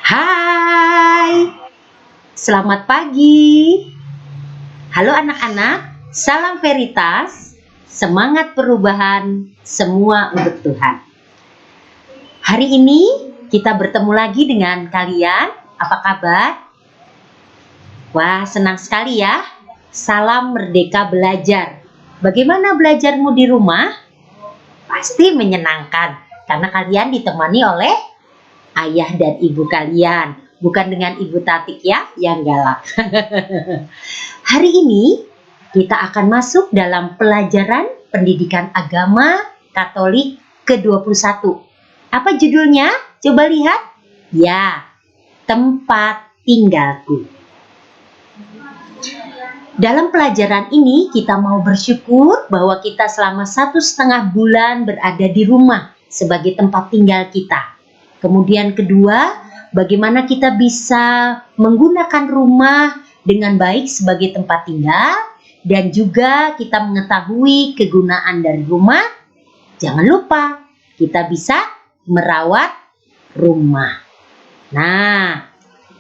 Hai, selamat pagi. Halo anak-anak, salam veritas, semangat perubahan, semua untuk Tuhan. Hari ini kita bertemu lagi dengan kalian, apa kabar? Wah, senang sekali ya. Salam Merdeka Belajar. Bagaimana belajarmu di rumah? Pasti menyenangkan, karena kalian ditemani oleh ayah dan ibu kalian, bukan dengan ibu Tatik ya, yang galak. Hari ini kita akan masuk dalam pelajaran pendidikan agama Katolik ke-21. Apa judulnya? Coba lihat. Ya, tempat tinggalku. Dalam pelajaran ini kita mau bersyukur bahwa kita selama 1,5 bulan berada di rumah sebagai tempat tinggal kita. Kemudian kedua, bagaimana kita bisa menggunakan rumah dengan baik sebagai tempat tinggal, dan juga kita mengetahui kegunaan dari rumah. Jangan lupa, kita bisa merawat rumah. Nah,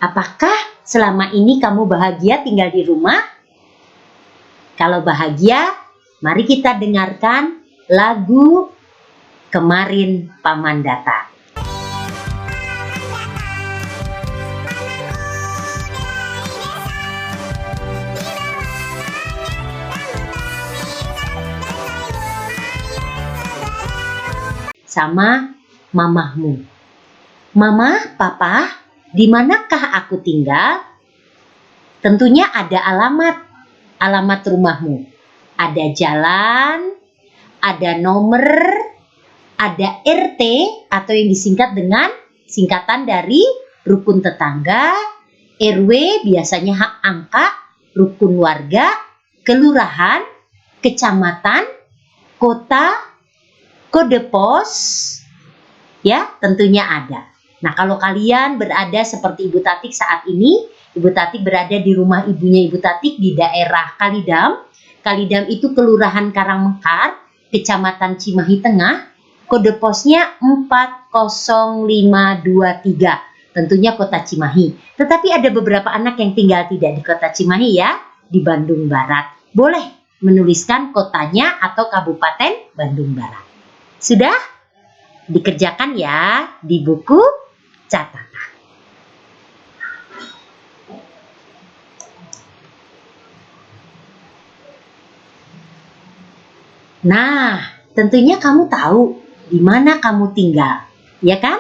apakah selama ini kamu bahagia tinggal di rumah? Kalau bahagia, mari kita dengarkan lagu Kemarin Paman Datang. Sama mamahmu. Mama, papa, di manakah aku tinggal? Tentunya ada alamat rumahmu. Ada jalan, ada nomor, ada RT atau yang disingkat dengan singkatan dari rukun tetangga, RW biasanya hak angka, rukun warga, kelurahan, kecamatan, kota, kode pos, ya tentunya ada. Nah, kalau kalian berada seperti Ibu Tatik saat ini, Ibu Tatik berada di rumah ibunya Ibu Tatik di daerah Kalidam. Kalidam itu Kelurahan Karangmekar, Kecamatan Cimahi Tengah, kode posnya 40523, tentunya kota Cimahi. Tetapi ada beberapa anak yang tinggal tidak di kota Cimahi ya, di Bandung Barat. Boleh menuliskan kotanya atau Kabupaten Bandung Barat. Sudah dikerjakan ya di buku catatan. Nah, tentunya kamu tahu di mana kamu tinggal, ya kan?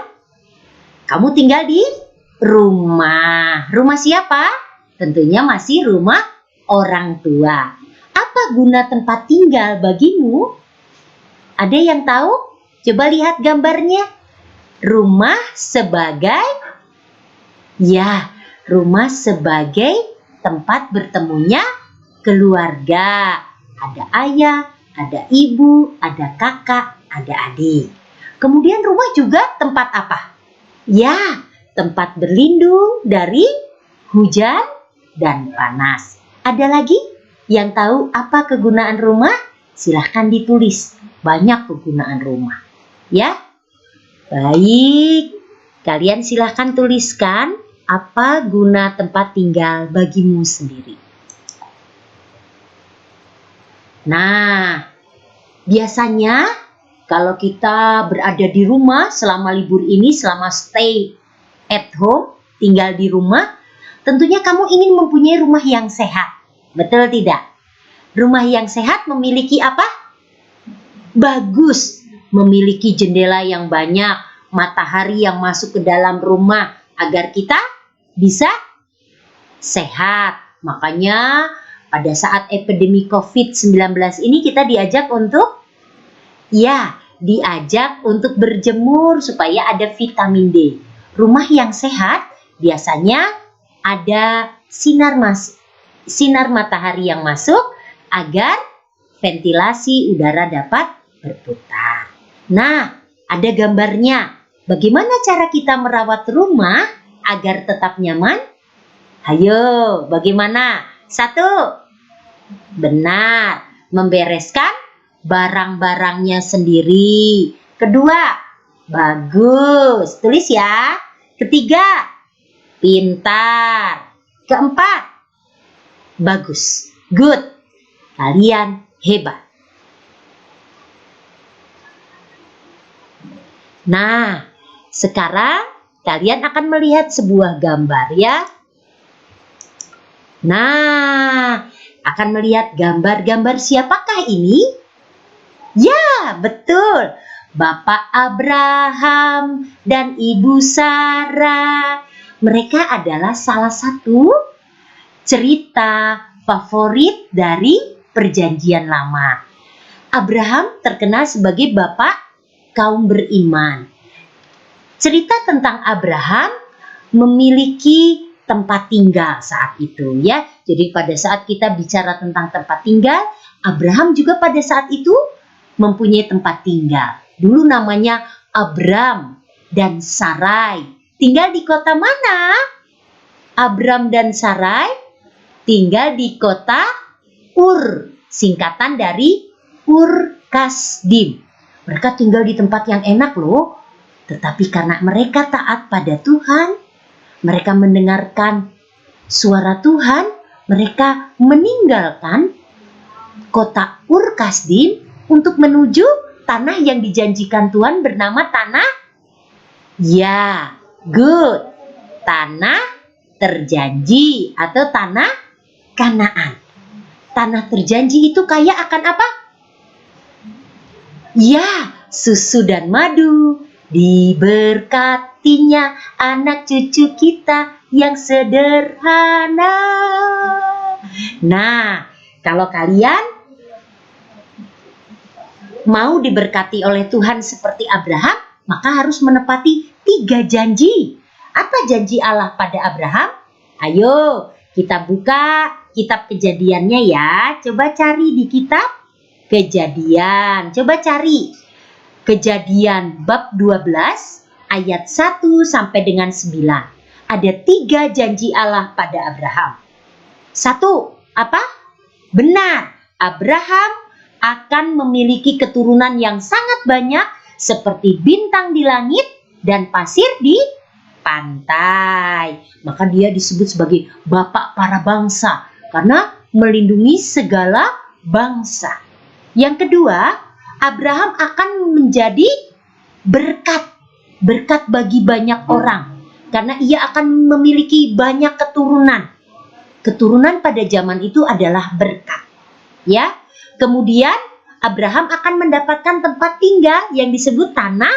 Kamu tinggal di rumah. Rumah siapa? Tentunya masih rumah orang tua. Apa guna tempat tinggal bagimu? Ada yang tahu? Coba lihat gambarnya. Rumah sebagai tempat bertemunya keluarga. Ada ayah, ada ibu, ada kakak, ada adik. Kemudian rumah juga tempat apa? Ya, tempat berlindung dari hujan dan panas. Ada lagi yang tahu apa kegunaan rumah? Silahkan ditulis. Banyak kegunaan rumah. Ya, baik. Kalian silahkan tuliskan apa guna tempat tinggal bagimu sendiri. Nah, biasanya kalau kita berada di rumah selama libur ini, selama stay at home, tinggal di rumah, tentunya kamu ingin mempunyai rumah yang sehat. Betul tidak? Rumah yang sehat memiliki apa? Bagus, memiliki jendela yang banyak, matahari yang masuk ke dalam rumah agar kita bisa sehat. Makanya pada saat epidemi COVID-19 ini kita diajak untuk berjemur supaya ada vitamin D. Rumah yang sehat biasanya ada sinar matahari yang masuk agar ventilasi udara dapat berputar. Nah, ada gambarnya. Bagaimana cara kita merawat rumah agar tetap nyaman? Ayo, bagaimana? 1. Benar, membereskan barang-barangnya sendiri. 2, bagus. Tulis ya. 3, Pintar. Keempat, bagus. Good. Kalian hebat. Nah, sekarang kalian akan melihat sebuah gambar ya. Nah, akan melihat gambar-gambar siapakah ini? Ya, betul. Bapak Abraham dan Ibu Sarah. Mereka adalah salah satu cerita favorit dari Perjanjian Lama. Abraham terkenal sebagai bapak kaum beriman. Cerita tentang Abraham memiliki tempat tinggal saat itu ya. Jadi pada saat kita bicara tentang tempat tinggal, Abraham juga pada saat itu mempunyai tempat tinggal. Dulu namanya Abram dan Sarai. Tinggal di kota mana? Abram dan Sarai tinggal di kota Ur, singkatan dari Ur Kasdim. Mereka tinggal di tempat yang enak loh. Tetapi karena mereka taat pada Tuhan, mereka mendengarkan suara Tuhan, mereka meninggalkan kota Ur Kasdim untuk menuju tanah yang dijanjikan Tuhan bernama tanah, ya, good, tanah terjanji atau tanah Kanaan. Tanah terjanji itu kaya akan apa? Ya, susu dan madu. Diberkatinya anak cucu kita yang sederhana. Nah, kalau kalian mau diberkati oleh Tuhan seperti Abraham, maka harus menepati 3 janji. Apa janji Allah pada Abraham? Ayo, kita buka kitab Kejadiannya ya. Coba cari di kitab Kejadian. Coba cari Kejadian bab 12 ayat 1 sampai dengan 9. Ada 3 janji Allah pada Abraham. 1, apa? Benar, Abraham akan memiliki keturunan yang sangat banyak seperti bintang di langit dan pasir di pantai. Maka dia disebut sebagai bapak para bangsa karena melindungi segala bangsa. Yang kedua, Abraham akan menjadi berkat bagi banyak orang karena ia akan memiliki banyak keturunan. Keturunan pada zaman itu adalah berkat. Ya. Kemudian Abraham akan mendapatkan tempat tinggal yang disebut tanah,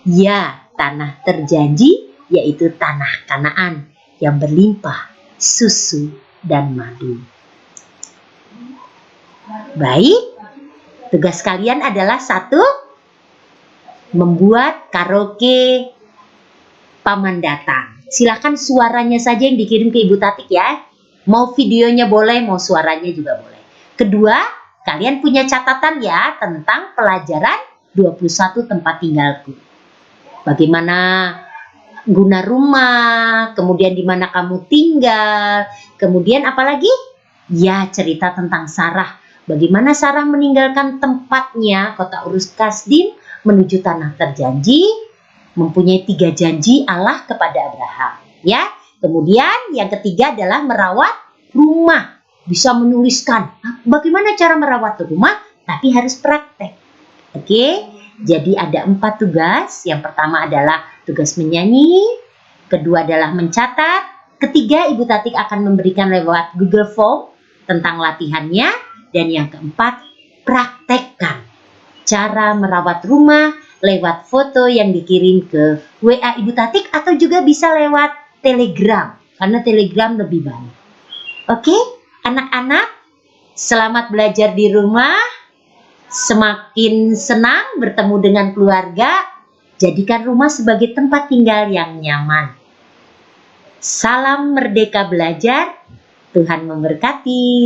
ya, tanah terjanji, yaitu tanah Kanaan yang berlimpah susu dan madu. Baik. Tugas kalian adalah 1, membuat karaoke Paman Datang. Silakan suaranya saja yang dikirim ke Ibu Tatik ya. Mau videonya boleh, mau suaranya juga boleh. Kedua, kalian punya catatan ya tentang pelajaran 21 tempat tinggalku. Bagaimana guna rumah, kemudian di mana kamu tinggal, kemudian apalagi? Ya, cerita tentang Sarah. Bagaimana Sarah meninggalkan tempatnya, kota Ur Kasdim, menuju tanah terjanji, mempunyai 3 janji Allah kepada Abraham. Ya, kemudian yang ketiga adalah merawat rumah. Bisa menuliskan bagaimana cara merawat rumah, tapi harus praktek. Oke, jadi ada 4 tugas. Yang pertama adalah tugas menyanyi, kedua adalah mencatat, ketiga Ibu Tatik akan memberikan lewat Google Form tentang latihannya. Dan yang keempat, praktekkan cara merawat rumah lewat foto yang dikirim ke WA Ibu Tatik atau juga bisa lewat Telegram, karena Telegram lebih banyak. Oke, anak-anak, selamat belajar di rumah. Semakin senang bertemu dengan keluarga. Jadikan rumah sebagai tempat tinggal yang nyaman. Salam merdeka belajar. Tuhan memberkati.